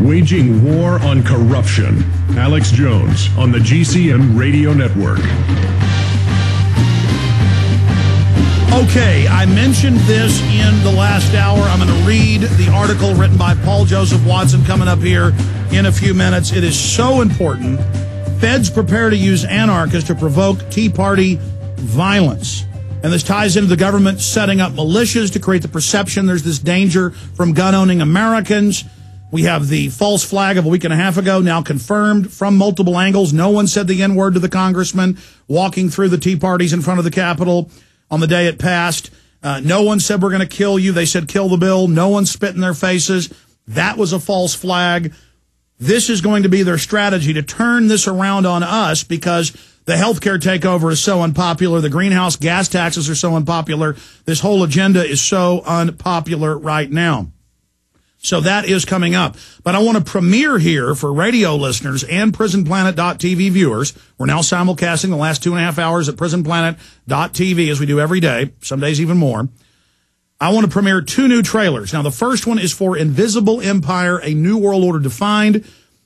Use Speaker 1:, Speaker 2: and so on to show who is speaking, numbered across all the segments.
Speaker 1: Waging war on corruption. Alex Jones on the GCN Radio Network.
Speaker 2: Okay, I mentioned this in the last hour. I'm going to read the article written by Paul Joseph Watson coming up here in a few minutes. It is so important. Feds prepare to use anarchists to provoke Tea Party violence. And this ties into the government setting up militias to create the perception there's this danger from gun-owning Americans. We have the false flag of a week and a half ago now confirmed from multiple angles. No one said the N-word to the congressman walking through the Tea Parties in front of the Capitol on the day it passed. No one said we're going to kill you. They said kill the bill. No one spit in their faces. That was a false flag. This is going to be their strategy to turn this around on us because the healthcare takeover is so unpopular. The greenhouse gas taxes are so unpopular. This whole agenda is so unpopular right now. So that is coming up. But I want to premiere here for radio listeners and PrisonPlanet.tv viewers. We're now simulcasting the last 2.5 hours at PrisonPlanet.tv as we do every day, some days even more. I want to premiere 2 new trailers. Now, the first one is for Invisible Empire, A New World Order Defined.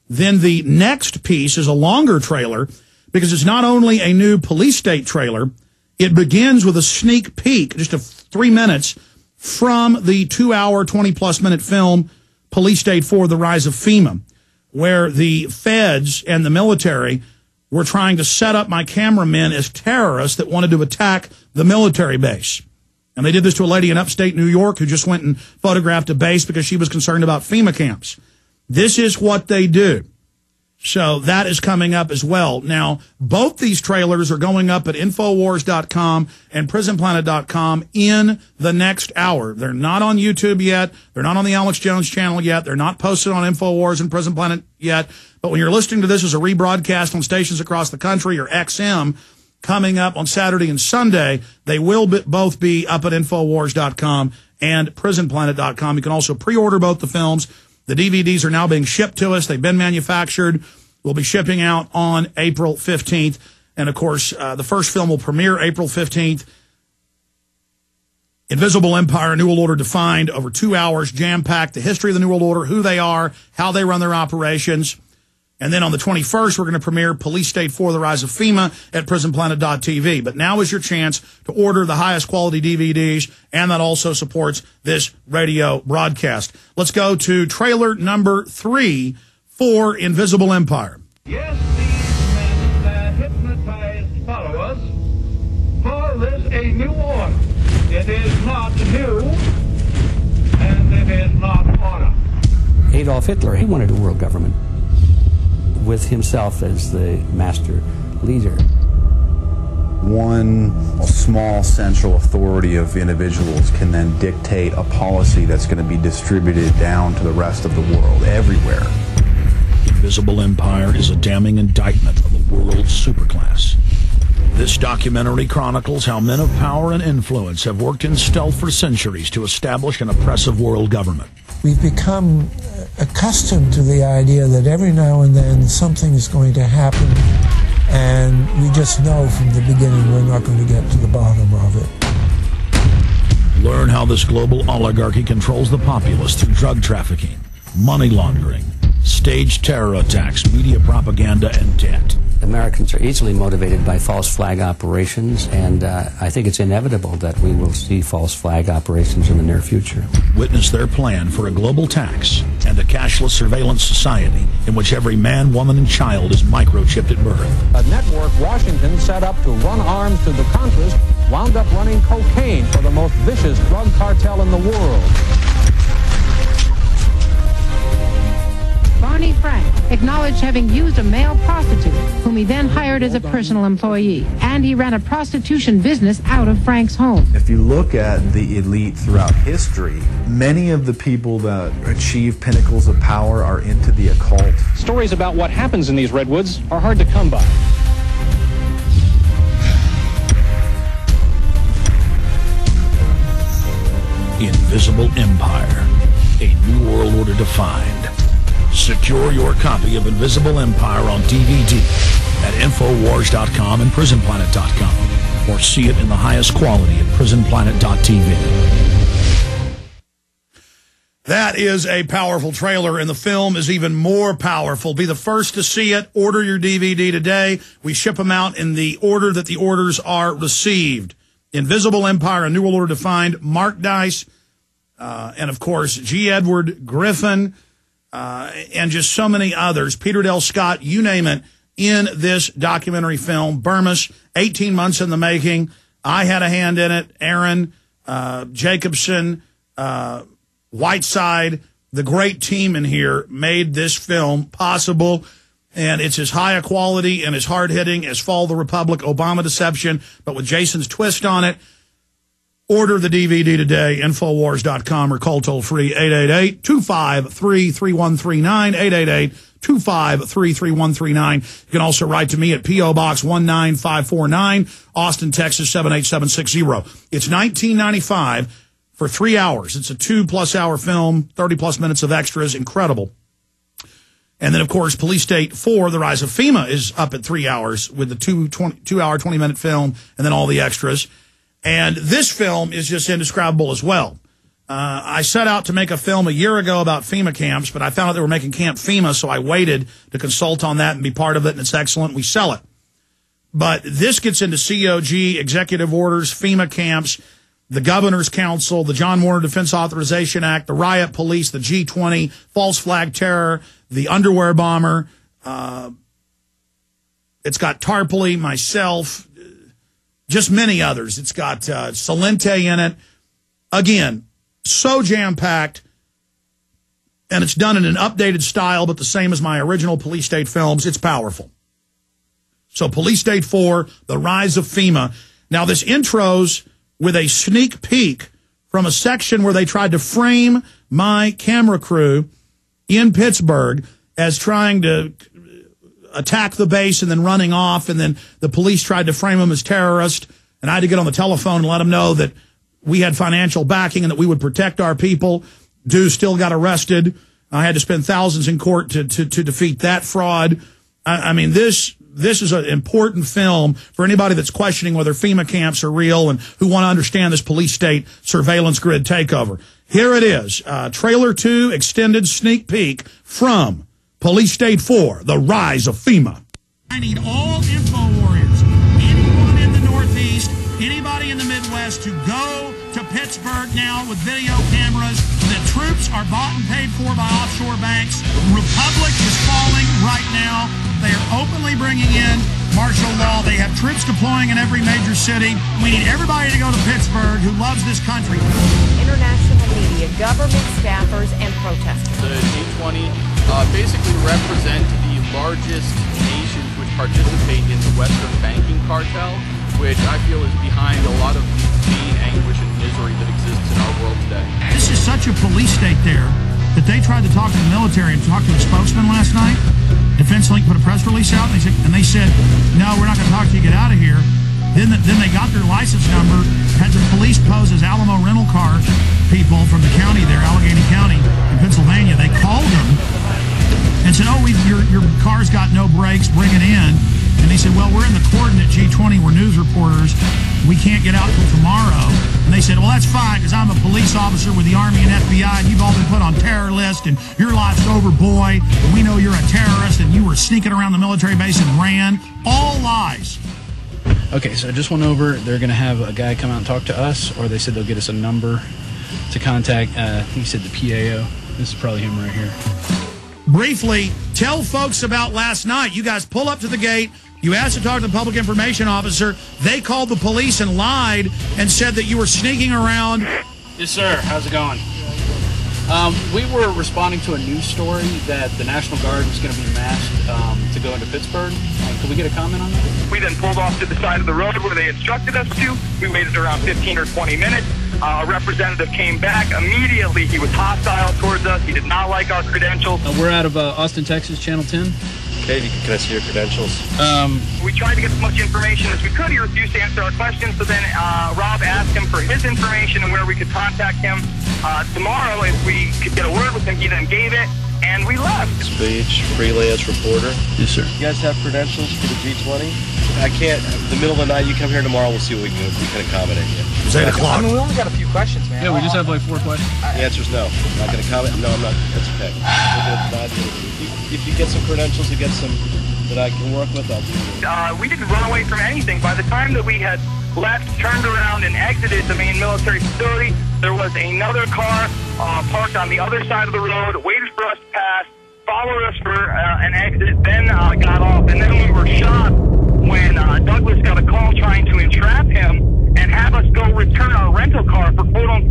Speaker 2: Then the next piece is a longer trailer because it's not only a new police state trailer, it begins with a sneak peek, just 3 minutes, from the 2-hour, 20-plus minute film, Police State 4, The Rise of FEMA, where the feds and the military were trying to set up my cameramen as terrorists that wanted to attack the military base. And they did this to a lady in upstate New York who just went and photographed a base because she was concerned about FEMA camps. This is what they do. So that is coming up as well. Now, both these trailers are going up at Infowars.com and PrisonPlanet.com in the next hour. They're not on YouTube yet. They're not on the Alex Jones channel yet. They're not posted on Infowars and Prison Planet yet. But when you're listening to this as a rebroadcast on stations across the country or XM coming up on Saturday and Sunday, they will both be up at Infowars.com and PrisonPlanet.com. You can also pre-order both the films. The DVDs are now being shipped to us. They've been manufactured. We'll be shipping out on April 15th. And, of course, the first film will premiere April 15th. Invisible Empire, New World Order Defined, over 2 hours, jam-packed, the history of the New World Order, who they are, how they run their operations. And then on the 21st, we're going to premiere Police State 4, The Rise of FEMA at PrisonPlanet.tv. But now is your chance to order the highest quality DVDs, and that also supports this radio broadcast. Let's go to trailer number 3 for Invisible Empire.
Speaker 3: Yes, these men that hypnotized followers call this a new order. It is not new, and it is not order.
Speaker 4: Adolf Hitler, he wanted a world government with himself as the master leader.
Speaker 5: One small central authority of individuals can then dictate a policy that's going to be distributed down to the rest of the world, everywhere.
Speaker 2: Invisible Empire is a damning indictment of the world's superclass. This documentary chronicles how men of power and influence have worked in stealth for centuries to establish an oppressive world government.
Speaker 6: We've become accustomed to the idea that every now and then something is going to happen, and we just know from the beginning we're not going to get to the bottom of it.
Speaker 2: Learn how this global oligarchy controls the populace through drug trafficking, money laundering, staged terror attacks, media propaganda, and debt.
Speaker 4: Americans are easily motivated by false flag operations, and I think it's inevitable that we will see false flag operations in the near future.
Speaker 2: Witness their plan for a global tax and a cashless surveillance society in which every man, woman, and child is microchipped at birth.
Speaker 7: A network Washington set up to run arms to the Contras wound up running cocaine for the most vicious drug cartel in the world.
Speaker 8: Barney Frank acknowledged having used a male prostitute, whom he then hired as a personal employee, and he ran a prostitution business out of Frank's home.
Speaker 5: If you look at the elite throughout history, many of the people that achieve pinnacles of power are into the occult.
Speaker 7: Stories about what happens in these redwoods are hard to come by.
Speaker 2: Invisible Empire, A New World Order Defined. Secure your copy of Invisible Empire on DVD at Infowars.com and PrisonPlanet.com, or see it in the highest quality at PrisonPlanet.tv. That is a powerful trailer, and the film is even more powerful. Be the first to see it. Order your DVD today. We ship them out in the order that the orders are received. Invisible Empire, A New World Order Defined, Mark Dice, and, of course, G. Edward Griffin, and just so many others. Peter Dale Scott, you name it, in this documentary film. Burmis, 18 months in the making. I had a hand in it. Aaron, Jacobson, Whiteside, the great team in here made this film possible, and it's as high a quality and as hard-hitting as Fall of the Republic, Obama Deception, but with Jason's twist on it. Order the DVD today, Infowars.com, or call toll-free 888-253-3139, 888-253-3139. You can also write to me at P.O. Box 19549, Austin, Texas 78760. It's $19.95 for 3 hours. It's a 2+ hour film, 30+ minutes of extras, incredible. And then, of course, Police State 4, The Rise of FEMA, is up at 3 hours with the 2 hour, 20-minute film, and then all the extras. And this film is just indescribable as well. I set out to make a film a year ago about FEMA camps, but I found out they were making Camp FEMA, so I waited to consult on that and be part of it, and it's excellent. We sell it. But this gets into COG, executive orders, FEMA camps, the Governor's Council, the John Warner Defense Authorization Act, the riot police, the G20, false flag terror, the underwear bomber. It's got Tarpley, myself, just many others. It's got Salente in it. Again, so jam-packed, and it's done in an updated style, but the same as my original Police State films. It's powerful. So Police State 4, The Rise of FEMA. Now, this intros with a sneak peek from a section where they tried to frame my camera crew in Pittsburgh as trying to attack the base and then running off, and then the police tried to frame them as terrorists, and I had to get on the telephone and let them know that we had financial backing and that we would protect our people. Dew still got arrested. I had to spend thousands in court to defeat that fraud. I mean, this is an important film for anybody that's questioning whether FEMA camps are real and who want to understand this police state surveillance grid takeover. Here it is, Trailer 2 extended sneak peek from Police State 4, The Rise of FEMA. I need all info warriors, anyone in the Northeast, anybody in the Midwest, to go to Pittsburgh now with video cameras. The troops are bought and paid for by offshore banks. Republic is falling right now. They are openly bringing in martial law. They have troops deploying in every major city. We need everybody to go to Pittsburgh who loves this country.
Speaker 9: International media, government staffers, and protesters.
Speaker 10: The G20 basically represent the largest nations which participate in the Western banking cartel, which I feel is behind a lot of the pain, anguish, and misery that exists in our world today.
Speaker 2: This is such a police state there that they tried to talk to the military and talk to a spokesman last night. Defense Link put a press release out, and they said, no, we're not going to talk to you, get out of here. Then they got their license number, had the police pose as Alamo rental car people from the county there, Allegheny County in Pennsylvania. They called them and said, oh, your car's got no brakes, bring it in. And they said, well, we're in the cordon at G20, we're news reporters, we can't get out till tomorrow. And they said, well, that's fine, because I'm a police officer with the Army and FBI, and you've all been put on terror list, and your life's over, boy, and we know you're a terrorist, and you were sneaking around the military base and ran. All lies.
Speaker 11: Okay, so I just went over, they're going to have a guy come out and talk to us, or they said they'll get us a number to contact, he said the PAO. This is probably him right here.
Speaker 2: Briefly, tell folks about last night. You guys pull up to the gate. You asked to talk to the public information officer. They called the police and lied and said that you were sneaking around.
Speaker 11: Yes, sir. How's it going? We were responding to a news story that the National Guard was going to be masked to go into Pittsburgh. Could we get a comment on that?
Speaker 12: We then pulled off to the side of the road where they instructed us to. We waited around 15 or 20 minutes. A representative came back. Immediately, he was hostile towards us. He did not like our credentials.
Speaker 11: We're out of Austin, Texas, Channel 10.
Speaker 13: Okay, can I see your credentials?
Speaker 12: We tried to get as much information as we could. He refused to answer our questions, so then Rob asked him for his information and where we could contact him tomorrow if we could get a word with him. He then gave it, and we left.
Speaker 13: Speech, freelance reporter.
Speaker 2: Yes, sir.
Speaker 13: You guys have credentials for the G20? I can't. The middle of the night, you come here tomorrow, we'll see what we can accommodate you.
Speaker 2: It's 8 o'clock.
Speaker 14: I mean, we only got a few questions, man.
Speaker 11: Yeah, we just have like 4 questions.
Speaker 13: The answer's no. I'm not going to comment. No, I'm not. That's okay. If you get some credentials, you get some that I can work with, I'll do it.
Speaker 12: We didn't run away from anything. By the time that we had left, turned around, and exited the main military facility, there was another car parked on the other side of the road, waited for us to pass, followed us for an exit, then got off. And then we were shot when Douglas got a call trying to entrap him and have us go return our rental car for quote-unquote